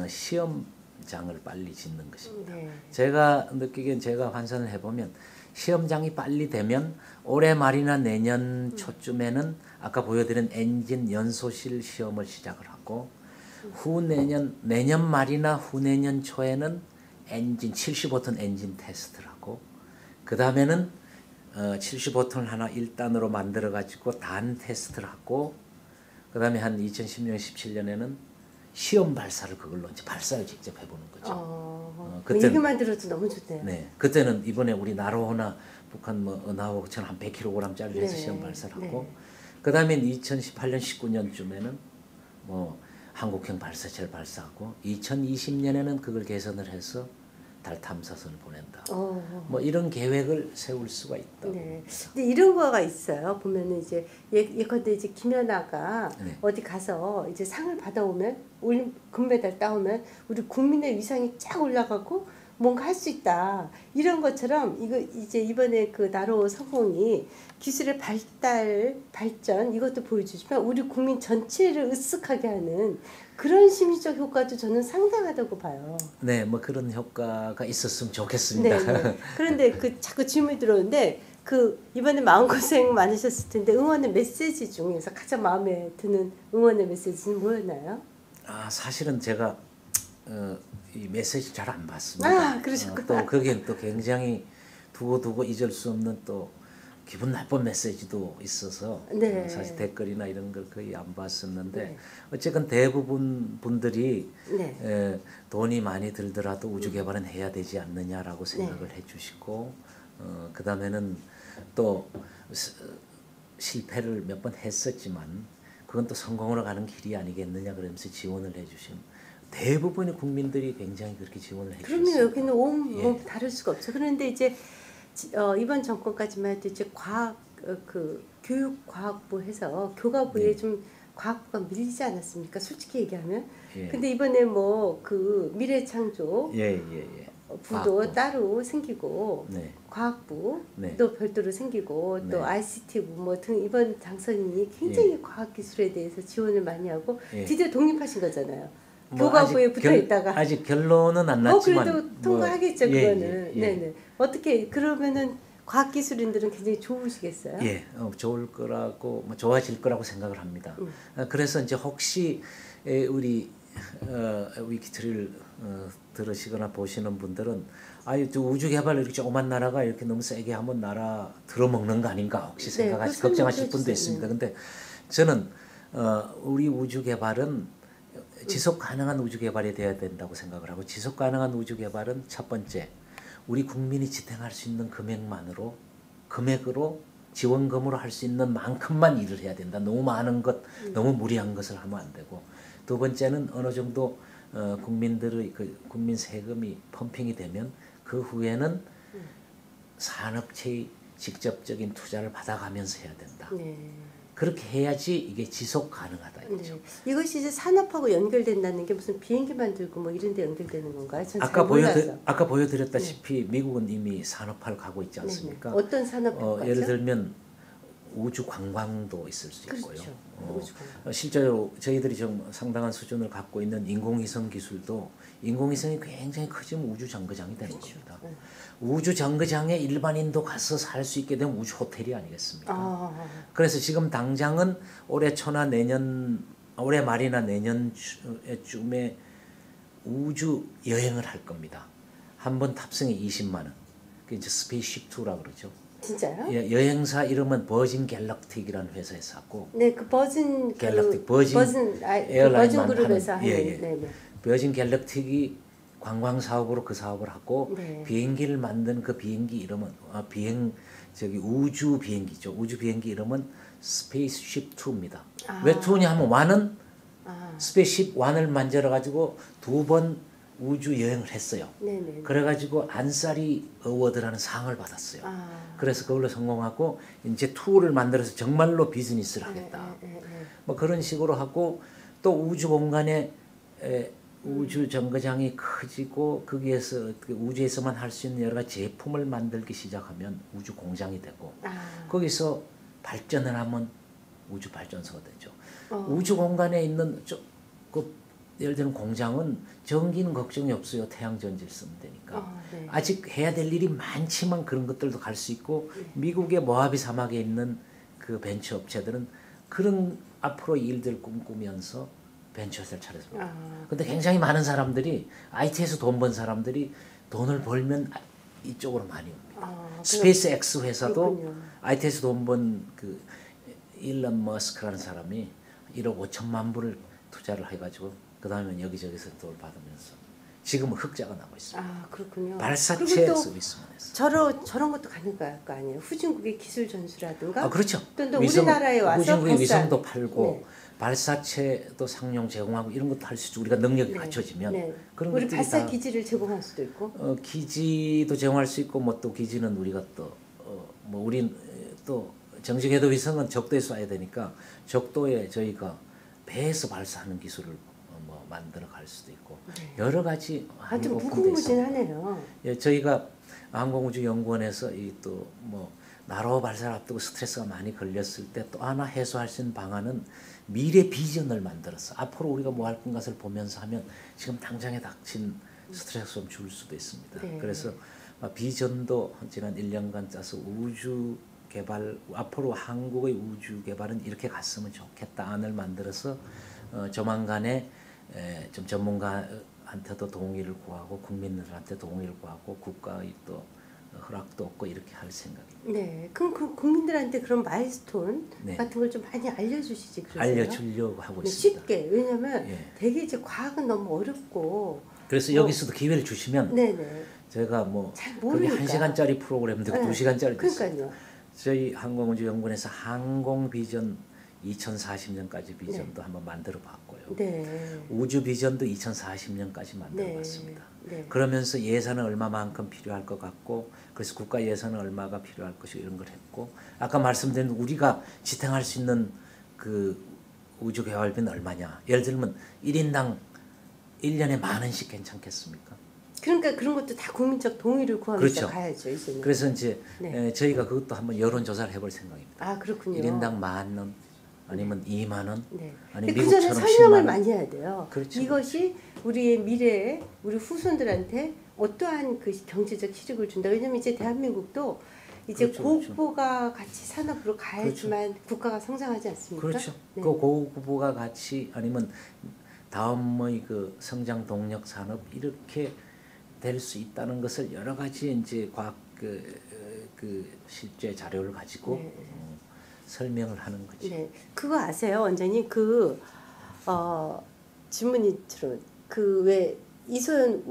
시험 시험장을 빨리 짓는 것입니다. 네. 제가 느끼기엔 제가 환산을 해보면 시험장이 빨리 되면 올해 말이나 내년 초쯤에는 아까 보여드린 엔진 연소실 시험을 시작을 하고 내년 말이나 후내년 초에는 엔진 75톤 엔진 테스트를 하고 그 다음에는 75톤 하나 1단으로 만들어 가지고 단 테스트를 하고 그 다음에 한 2016년 17년에는 시험 발사를 그걸로 이제 발사를 직접 해보는 거죠. 그 얘기만 들어도 너무 좋네요. 네, 그때는 이번에 우리 나로호나 북한 뭐 은하호처럼 한 100kg짜리 해서 네. 시험 발사를 하고 네. 그 다음에 2018년 19년쯤에는 뭐 한국형 발사체를 발사하고 2020년에는 그걸 개선을 해서 달 탐사선을 보낸다. 뭐 이런 계획을 세울 수가 있다. 네. 근데 이런 거가 있어요. 보면은 이제 예컨대 이제 김연아가 네. 어디 가서 이제 상을 받아오면 금메달 따오면 우리 국민의 위상이 쫙 올라가고 뭔가 할 수 있다. 이런 것처럼 이거 이제 이번에 그 나로 성공이 기술의 발전 이것도 보여주지만 우리 국민 전체를 으쓱하게 하는 그런 심리적 효과도 저는 상당하다고 봐요. 네, 뭐 그런 효과가 있었으면 좋겠습니다. 네, 네. 그런데 그 자꾸 질문이 들어오는데 그 이번에 마음고생 많으셨을 텐데 응원의 메시지 중에서 가장 마음에 드는 응원의 메시지는 뭐였나요? 아, 사실은 제가 이 메시지 잘 안 받습니다. 아, 그러셨구나. 또 거기엔 또 굉장히 두고 잊을 수 없는 또 기분 나쁜 메시지도 있어서 네. 사실 댓글이나 이런 걸 거의 안 봤었는데 네. 어쨌든 대부분 분들이 네. 돈이 많이 들더라도 우주 개발은 해야 되지 않느냐라고 생각을 네. 해주시고 그 다음에는 또 실패를 몇 번 했었지만 그건 또 성공으로 가는 길이 아니겠느냐 그러면서 지원을 해주신 대부분의 국민들이 굉장히 그렇게 지원을 해주셨어요. 그러면 여기는 뭐 예. 다를 수가 없죠. 그런데 이제 이번 정권까지만 해도 이제 과학 교육과학부 해서 교과부에 네. 좀 과학부가 밀리지 않았습니까? 솔직히 얘기하면. 예. 근데 이번에 뭐 그 미래창조 예. 부도 과학부. 따로 생기고 네. 과학부도 네. 별도로 생기고 네. 또 ICT부 뭐 등 이번 당선인이 굉장히 과학기술에 대해서 지원을 많이 하고 예. 드디어 독립하신 거잖아요. 뭐 교과부에 아직 붙어 있다가 아직 결론은 안 났지만 그래도 통과하겠죠 뭐, 그거는. 네네. 어떻게 그러면은 과학기술인들은 굉장히 좋으시겠어요? 예, 좋을 거라고 뭐 좋아질 거라고 생각을 합니다. 그래서 이제 혹시 우리 위키트리를 들으시거나 보시는 분들은 아유 저 우주 개발 이렇게 조그만 나라가 이렇게 너무 세게 하면 나라 들어먹는 거 아닌가 혹시 네, 생각하시 그 걱정하실 생각도 분도 해주세요. 있습니다. 근데 저는 우리 우주 개발은 지속 가능한 우주 개발이 돼야 된다고 생각을 하고 지속 가능한 우주 개발은 첫 번째 우리 국민이 지탱할 수 있는 금액으로 지원금으로 할 수 있는 만큼만 일을 해야 된다. 너무 많은 것, 너무 무리한 것을 하면 안 되고 두 번째는 어느 정도 국민들의 그 국민 세금이 펌핑이 되면 그 후에는 산업체의 직접적인 투자를 받아가면서 해야 된다. 네. 그렇게 해야지 이게 지속 가능하다 이거죠. 네. 이것이 이제 산업하고 연결된다는 게 무슨 비행기 만들고 뭐 이런 데 연결되는 건가요? 전 잘 몰라서. 아까 보여드렸다시피 미국은 이미 산업화를 가고 있지 않습니까? 네네. 어떤 산업화죠? 예를 들면 우주 관광도 있을 수 있고요. 그렇죠. 우주 관광. 실제로 저희들이 좀 상당한 수준을 갖고 있는 인공위성 기술도 인공위성이 굉장히 커지면 우주 정거장이 되는 그렇죠. 겁니다. 네. 우주 정거장에 일반인도 가서 살 수 있게 되면 우주 호텔이 아니겠습니까? 그래서 지금 당장은 올해 말이나 내년쯤에 우주 여행을 할 겁니다. 한 번 탑승에 20만 원. 그 이제 스페이스십 2라 그러죠. 진짜요? 예, 여행사 이름은 버진 갤럭틱이라는 회사에서 하고 네, 그 버진 갤럭틱 버진 에어라인만 그룹에서 하는, 하는 예. 네네. 버진 갤럭틱이 관광 사업으로 그 사업을 하고 네. 비행기를 만든 그 비행기 이름은 우주 비행기죠. 우주 비행기 이름은 스페이스십 2입니다. 왜 2냐 하면 1은 스페이스십 1을 만들어 가지고 2번 우주 여행을 했어요. 네네. 그래가지고 안사리 어워드라는 상을 받았어요. 그래서 그걸로 성공하고 이제 투어를 만들어서 정말로 비즈니스를 하겠다. 뭐 그런 식으로 하고 또 우주 공간에 우주 정거장이 커지고 거기에서 우주에서만 할 수 있는 여러 가지 제품을 만들기 시작하면 우주 공장이 되고 거기서 발전을 하면 우주 발전소가 되죠. 우주 공간에 있는 예를 들면 공장은 전기는 걱정이 없어요. 태양 전지를 쓰면 되니까. 네. 아직 해야 될 일이 많지만 그런 것들도 갈 수 있고 미국의 모하비 사막에 있는 그 벤처 업체들은 그런 앞으로 일들 꿈꾸면서 벤처회사를 차렸습니다. 근데 굉장히 많은 사람들이 IT에서 돈 번 사람들이 돈을 벌면 이쪽으로 많이 옵니다. 스페이스 X 회사도 그렇군요. IT에서 돈 번 그 일론 머스크라는 사람이 1억 5천만 불을 투자를 해가지고 그 다음에 여기저기서 돈을 받으면서 지금은 흑자가 나고 있습니다. 그렇군요. 발사체 그리고 또 서비스만 해서. 저런 것도 가능할 거 아니에요. 후진국의 기술 전수라든가. 그렇죠. 또 우리나라에 와서 후진국의 발사. 위성도 팔고 네. 발사체도 상용 제공하고 이런 것도 할 수 있죠. 우리가 능력이 갖춰지면 그런 우리 것들이 발사 다 기지를 제공할 수도 있고. 기지도 제공할 수 있고 뭐 또 기지는 우리가 또 뭐 우린 또 정식궤도 위성은 적도에 쏴야 되니까 적도에 저희가 배에서 발사하는 기술을 뭐 만들어 갈 수도 있고 여러 가지 좀 무궁무진하네요. 예, 저희가 항공우주연구원에서 이 또 뭐 나로 발사를 앞두고 스트레스가 많이 걸렸을 때 또 하나 해소할 수 있는 방안은 미래 비전을 만들어서 앞으로 우리가 뭐 할 것을 보면서 하면 지금 당장에 닥친 스트레스 좀 줄 수도 있습니다. 그래서 비전도 지난 1년간 짜서 우주 개발 앞으로 한국의 우주 개발은 이렇게 갔으면 좋겠다 안을 만들어서 조만간에 좀 전문가한테도 동의를 구하고 국민들한테 동의를 구하고 국가의 또 허락도 얻고 이렇게 할 생각입니다. 네, 그럼 그 국민들한테 그런 마일스톤 같은 걸 좀 많이 알려주시지 그러세요? 알려주려고 하고 있습니다. 쉽게. 왜냐면 되게 이제 과학은 너무 어렵고. 그래서 여기서도 기회를 주시면 네네. 제가 뭐 잘 그게 모르니까. 1시간짜리 프로그램도 2시간짜리도 있어요. 그러니까요. 저희 항공우주연구원에서 항공비전 2040년까지 비전도 한번 만들어 봤고요. 우주 비전도 2040년까지 만들어 봤습니다. 그러면서 예산은 얼마만큼 필요할 것 같고 그래서 국가 예산은 얼마가 필요할 것이고 이런 걸 했고 아까 말씀드린 우리가 지탱할 수 있는 그 우주 개발비는 얼마냐. 예를 들면 1인당 1년에 10,000원씩 괜찮겠습니까? 그러니까 그런 것도 다 국민적 동의를 구하면서 그렇죠. 가야죠. 이제는. 그래서 이제 저희가 그것도 한번 여론조사를 해볼 생각입니다. 그렇군요. 1인당 10,000원 아니면 20,000원 아니면 그 전에 미국처럼 설명을 10만 많이 해야 돼요. 그렇죠. 이것이 우리의 미래에 우리 후손들한테 어떠한 그 경제적 혜택을 준다. 왜냐하면 이제 대한민국도 이제 고부가 가치 산업으로 가야지만 국가가 성장하지 않습니까? 그렇죠. 그 고부가 가치 아니면 다음의 그 성장 동력 산업 이렇게 될 수 있다는 것을 여러 가지 이제 과학 그 실제 자료를 가지고 설명을 하는 거죠. 그거 아세요, 원장님? 질문이 들어. 왜 이소연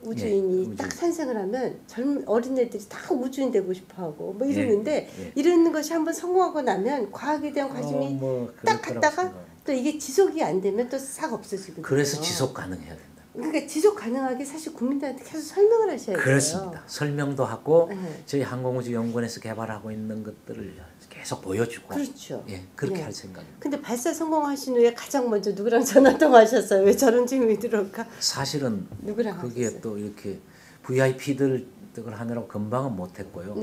우주인이 딱 산생을 하면 젊은 어린애들이 다 우주인 되고 싶어하고 뭐 이러는데 이런 것이 한번 성공하고 나면 과학에 대한 관심이 딱 갔다가 또 이게 지속이 안 되면 또 싹 없어지거든요. 그래서 지속 가능해야 된다. 그러니까 지속 가능하게 사실 국민들한테 계속 설명을 하셔야 돼요. 그렇습니다. 설명도 하고 저희 항공우주연구원에서 개발하고 있는 것들을 계속 보여주고 그렇죠. 그렇게 할 생각입니다. 근데 발사 성공하신 후에 가장 먼저 누구랑 전화 통화하셨어요? 왜 저런 질문이 들어올까? 사실은 누구랑 그게 하셨어요? 또 이렇게 VIP들 하느라고 금방은 못했고요.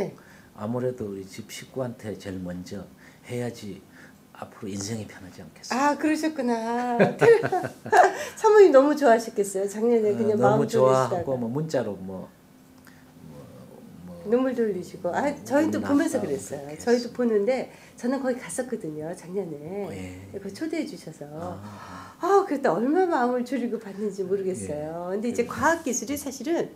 아무래도 우리 집 식구한테 제일 먼저 해야지 앞으로 인생이 편하지 않겠어요. 그러셨구나. 사모님 너무 좋아하셨겠어요. 작년에 그냥 마음 너무 좋아하고 뭐 문자로 눈물 돌리시고 저희도 보면서 그랬어요. 저희도 보는데 저는 거기 갔었거든요. 작년에. 그거 초대해 주셔서 그때 얼마 마음을 졸이고 봤는지 모르겠어요. 근데 이제 과학기술이 사실은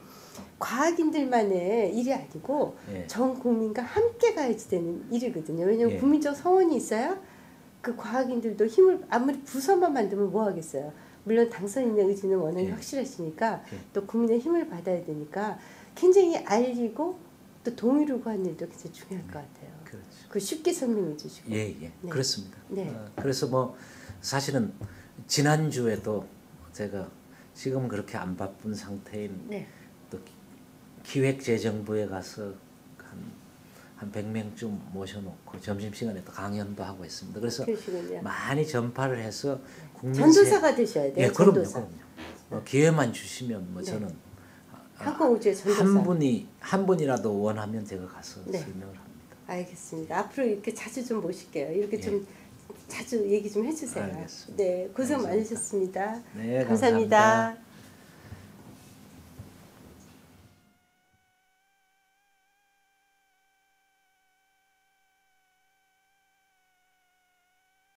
과학인들만의 일이 아니고 전 국민과 함께 가야지 되는 일이거든요. 왜냐하면 국민적 성원이 있어야 그 과학인들도 힘을 아무리 부서만 만들면 뭐 하겠어요. 물론 당선인의 의지는 워낙에 확실하시니까 또 국민의 힘을 받아야 되니까 굉장히 알리고 또 동의를 구하는 일도 굉장히 중요할 것 같아요. 그렇죠. 그 쉽게 설명해 주시고. 그렇습니다. 그래서 뭐 사실은 지난주에도 제가 지금 그렇게 안 바쁜 상태인 또 기획재정부에 가서 한 100명쯤 모셔놓고 점심시간에 또 강연도 하고 있습니다. 그래서 많이 전파를 해서 전도사가 되셔야 돼요. 전도사. 그럼요. 기회만 주시면 뭐 저는 항공우주의 전도사. 한 분이라도 원하면 제가 가서 설명을 합니다. 알겠습니다. 앞으로 이렇게 자주 좀 모실게요. 이렇게 좀 자주 얘기 좀 해주세요. 알겠습니다. 네, 고생 감사합니다. 많으셨습니다. 네, 감사합니다. 감사합니다.